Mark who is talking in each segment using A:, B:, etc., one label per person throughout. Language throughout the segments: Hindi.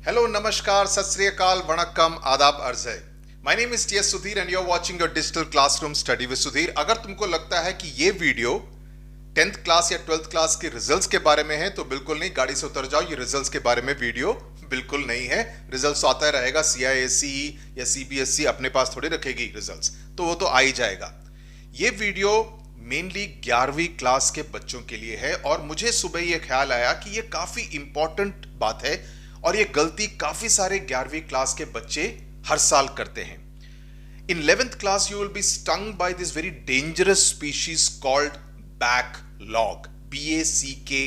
A: Hello, Namaskar, Sat Sri Akal, Vanakkam, Adab अर्ज है। My name is T.S. Sudhir and you're watching your digital classroom study with Sudhir। अगर तुमको लगता है कि ये वीडियो 10th क्लास या 12th क्लास के रिजल्ट्स के बारे में है तो बिल्कुल नहीं, गाड़ी से उतर जाओ। ये रिजल्ट्स के बारे में वीडियो बिल्कुल नहीं है। रिजल्ट्स आता रहेगा, CISE या CBSE अपने पास थोड़ी रखेगी रिजल्ट्स, तो वो तो आ ही जाएगा। ये वीडियो मेनली 11वीं क्लास के बच्चों के लिए है और मुझे सुबह ये ख्याल आया कि ये काफी इंपॉर्टेंट बात है और ये गलती काफी सारे 11वीं क्लास के बच्चे हर साल करते हैं। In 11th class, you will be stung by this very dangerous species called backlog. BACKLOG.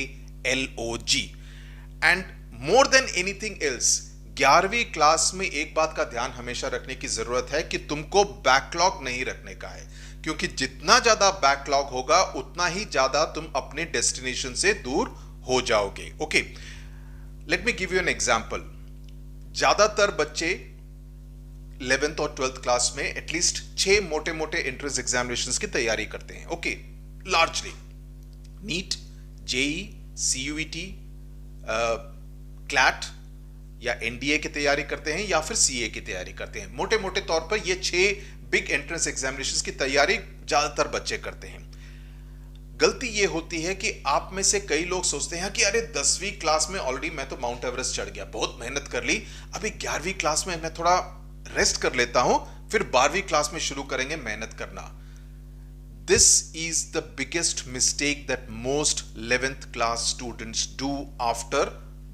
A: And more than anything else, 11वीं क्लास में एक बात का ध्यान हमेशा रखने की जरूरत है कि तुमको बैकलॉग नहीं रखने का है, क्योंकि जितना ज्यादा बैकलॉग होगा उतना ही ज्यादा तुम अपने डेस्टिनेशन से दूर हो जाओगे। Okay, let me give you an example. ज्यादातर बच्चे 11th और 12th क्लास में एटलीस्ट 6 मोटे मोटे एंट्रेंस एग्जामिनेशंस की तैयारी करते हैं। Okay, largely NEET, JEE, CUET, CLAT या NDA की तैयारी करते हैं या फिर CA की तैयारी करते हैं। मोटे मोटे तौर पर ये 6 बिग एंट्रेंस एग्जामिनेशंस की तैयारी ज्यादातर बच्चे करते हैं। गलती ये होती है कि आप में से कई लोग सोचते हैं कि अरे 10वीं क्लास में ऑलरेडी मैं तो माउंट एवरेस्ट चढ़ गया, बहुत मेहनत कर ली, अभी 11वीं क्लास में मैं थोड़ा रेस्ट कर लेता हूं, फिर 12वीं क्लास में शुरू करेंगे मेहनत करना। This is the biggest mistake that most 11th class students do after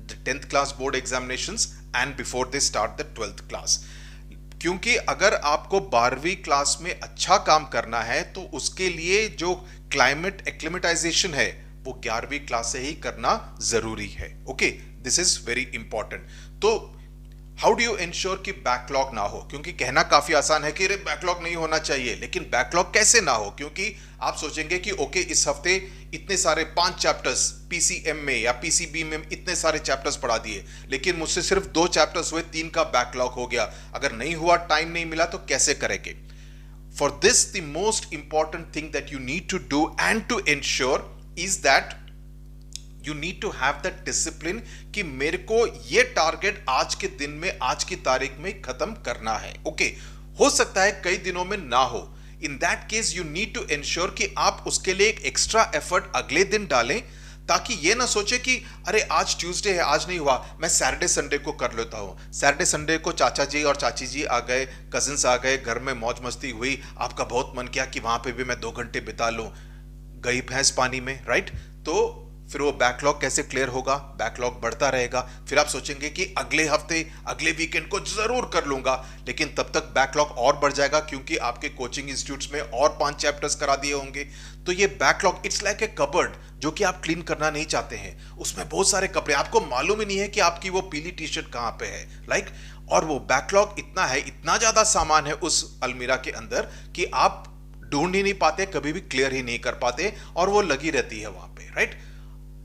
A: the 10th class board examinations and before they start the 12th class. क्योंकि अगर आपको 12वीं क्लास में अच्छा काम करना है तो उसके लिए जो क्लाइमेट एक्लिमेटाइजेशन है वो 11वीं क्लास से ही करना जरूरी है। Okay, this is very important. तो हाउ डू यू इंश्योर कि बैकलॉग ना हो? क्योंकि कहना काफी आसान है कि अरे बैकलॉग नहीं होना चाहिए, लेकिन बैकलॉग कैसे ना हो? क्योंकि आप सोचेंगे कि ओके, इस हफ्ते इतने सारे 5 चैप्टर्स PCM में या PCB में इतने सारे चैप्टर्स पढ़ा दिए, लेकिन मुझसे सिर्फ 2 चैप्टर्स हुए, 3 का बैकलॉग हो गया। अगर नहीं हुआ, टाइम नहीं मिला, तो कैसे करेंगे? For this, the most important thing that you need to do and to ensure is that you need to have that discipline कि मेरे को ये टारगेट आज के दिन में, आज की तारीख में खत्म करना है। ओके, हो सकता है कई दिनों में ना हो। In that case you need to ensure कि आप उसके लिए एक एक्स्ट्रा एफर्ट अगले दिन डालें, ताकि ये ना सोचे कि अरे आज ट्यूसडे है, आज नहीं हुआ, मैं सैटरडे संडे को कर लेता हूं। सैटरडे संडे को चाचा जी और चाची जी आ गए, कजिन्स आ गए, घर में मौज मस्ती हुई, आपका बहुत मन किया कि वहां पे भी मैं 2 घंटे बिता लूं, गई भैंस पानी में, राइट? तो फिर वो बैकलॉग कैसे क्लियर होगा? बैकलॉग बढ़ता रहेगा। फिर आप सोचेंगे कि अगले हफ्ते, अगले वीकेंड को जरूर कर लूंगा, लेकिन तब तक बैकलॉग और बढ़ जाएगा क्योंकि आपके कोचिंग इंस्टीट्यूट्स में और 5 चैप्टर्स करा दिए होंगे। तो ये backlog it's like a cupboard जो कि आप क्लीन करना नहीं चाहते हैं। उसमें बहुत सारे कपड़े, आपको मालूम ही नहीं है कि आपकी वो पीली टी-शर्ट कहां पे है, लाइक। और वो बैकलॉग इतना है, इतना ज्यादा सामान है उस अलमीरा के अंदर कि आप ढूंढ ही नहीं पाते, कभी भी क्लियर ही नहीं कर पाते, और वो लगी रहती है वहां पे, राइट?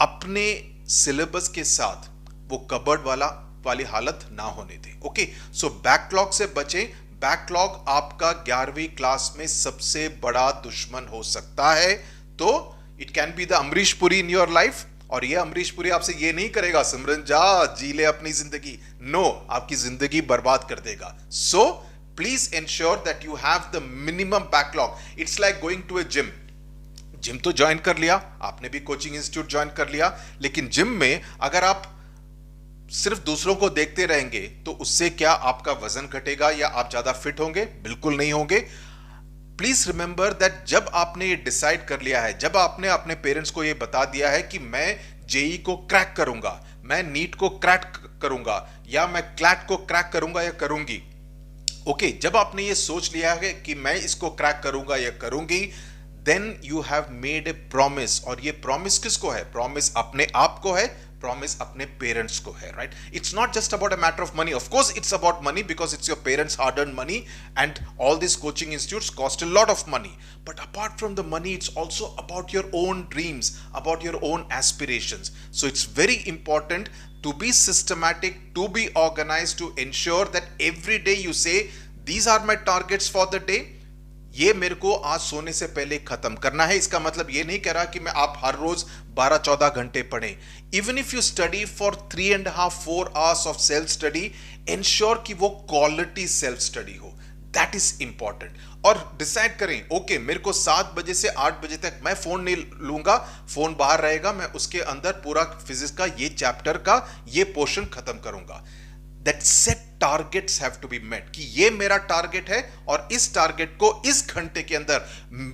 A: अपने सिलेबस के साथ वो कबर्ड वाली हालत ना होने दें। ओके, सो बैकलॉग से बचें। बैकलॉग आपका 11वीं क्लास में सबसे बड़ा दुश्मन हो सकता है। तो it can be the Amrish Puri in your life, और ये अमरीश पुरी आपसे ये नहीं करेगा सिमरन जा जी ले अपनी जिंदगी। नो, आपकी जिंदगी बर्बाद कर देगा। So please ensure that you have the minimum backlog. It's like going to a gym तो ज्वाइन कर लिया आपने, भी कोचिंग इंस्टीट्यूट ज्वाइन कर लिया, लेकिन जिम में अगर आप सिर्फ दूसरों को देखते रहेंगे तो उससे क्या आपका वजन घटेगा या आप ज्यादा फिट होंगे? बिल्कुल नहीं होंगे। प्लीज रिमेंबर दैट जब आपने ये डिसाइड कर लिया है, जब आपने अपने पेरेंट्स को ये बता दिया है कि मैं जेई को क्रैक करूंगा, मैं नीट को क्रैक करूंगा, या मैं क्लैट को क्रैक करूंगा या करूंगी, ओके, जब आपने ये सोच लिया है कि मैं इसको क्रैक करूंगा या करूंगी, then you have made a promise। और ये प्रॉमिस किसको है? प्रॉमिस अपने आप को है, प्रॉमिस अपने पेरेंट्स को है, right? It's not just about a matter of money. Of course it's about money because it's your parents hard earn money and all this coaching institutes cost a lot of money, but apart from the money it's also about your own dreams, about your own aspirations. So it's very important to be systematic, to be organized, to ensure that every day you say, these are my targets for the day, ये मेरे को आज सोने से पहले खत्म करना है। इसका मतलब ये नहीं कह रहा कि मैं आप हर रोज 12-14 घंटे पढ़ें। Even if you study for 3.5-4 hours of self study, ensure कि वो क्वालिटी सेल्फ स्टडी हो। That is important. और डिसाइड करें, ओके मेरे को 7 बजे से 8 बजे तक मैं फोन नहीं लूंगा, फोन बाहर रहेगा, मैं उसके अंदर पूरा फिजिक्स का ये चैप्टर का ये पोर्शन खत्म करूंगा। That set targets have to be met, कि ये मेरा टारगेट है और इस टारगेट को इस घंटे के अंदर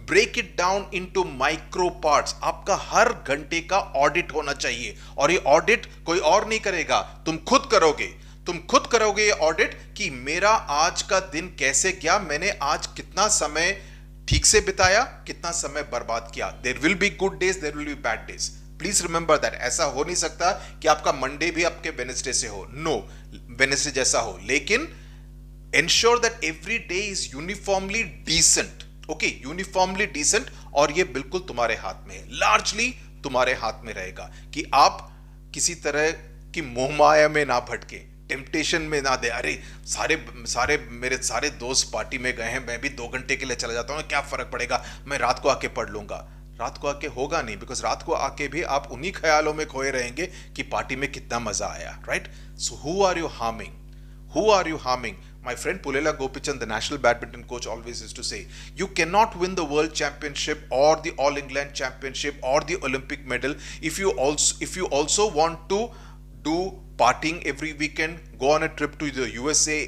A: break it down into micro parts. आपका हर घंटे का ऑडिट होना चाहिए, और ये ऑडिट कोई और नहीं करेगा, तुम खुद करोगे। तुम खुद करोगे ये ऑडिट कि मेरा आज का दिन कैसे गया, मैंने आज कितना समय ठीक से बिताया, कितना समय बर्बाद किया। There will be good days, there will be bad days. Please remember that. ऐसा हो नहीं सकता कि आपका मंडे भी आपके वेडनेसडे से हो, नो, वेडनेसडे जैसा हो, लेकिन ensure that every day is uniformly decent. Okay, uniformly decent, और ये बिल्कुल तुम्हारे हाथ में है, लार्जली तुम्हारे हाथ में रहेगा कि आप किसी तरह की मोहमाया में ना भटके, टेम्पटेशन में ना दे। अरे सारे मेरे सारे दोस्त पार्टी में गए हैं, मैं भी 2 घंटे के लिए चला जाता हूं, क्या फर्क पड़ेगा, मैं रात को आके पढ़ लूंगा। रात को आके होगा नहीं, बिकॉज रात को आके भी आप उन्हीं ख्यालों में खोए रहेंगे कि पार्टी में कितना मजा आया, right? So who are you harming? Who are you harming? My friend Pulela Gopichan, the national badminton coach, always used to say, you cannot win the world championship or the All England championship or the Olympic medal if you also want to do partying every weekend, go on a trip to the USA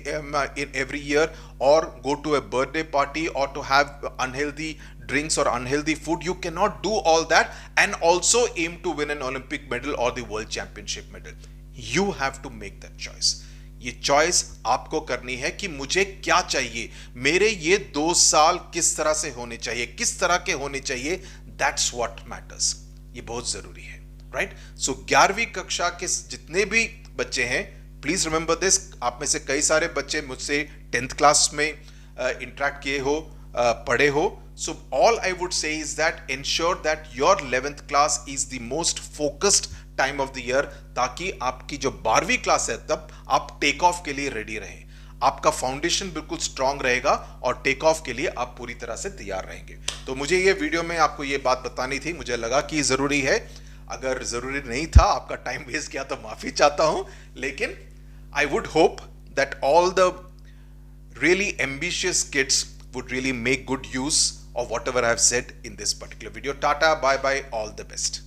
A: in every year, or go to a birthday party, or to have unhealthy drinks or unhealthy food. You cannot do all that and also aim to win an Olympic medal or the world championship medal. You have to make that choice. ये चॉइस आपको करनी है कि मुझे क्या चाहिए, मेरे ये 2 साल किस तरह से होने चाहिए, किस तरह के होने चाहिए। That's what matters. ये बहुत जरूरी है, राइट? सो 11वीं कक्षा के जितने भी बच्चे हैं, प्लीज रिमेंबर दिस। आप में से कई सारे बच्चे मुझसे 10th क्लास में इंटरेक्ट किए हो, पढ़े हो। So all I would say is that ensure that your 11th class is the most focused time of the year, ताकि आपकी जो 12वीं क्लास है तब आप टेक ऑफ के लिए रेडी रहें। आपका फाउंडेशन बिल्कुल स्ट्रांग रहेगा और टेक ऑफ के लिए आप पूरी तरह से तैयार रहेंगे। तो मुझे ये वीडियो में आपको ये बात बतानी थी, मुझे लगा कि जरूरी है। अगर जरूरी नहीं था, आपका टाइम वेस्ट किया, तो माफी चाहता हूं, लेकिन I would hope that all the really ambitious kids would really make good use of whatever I have said in this particular video. Tata, bye bye, all the best.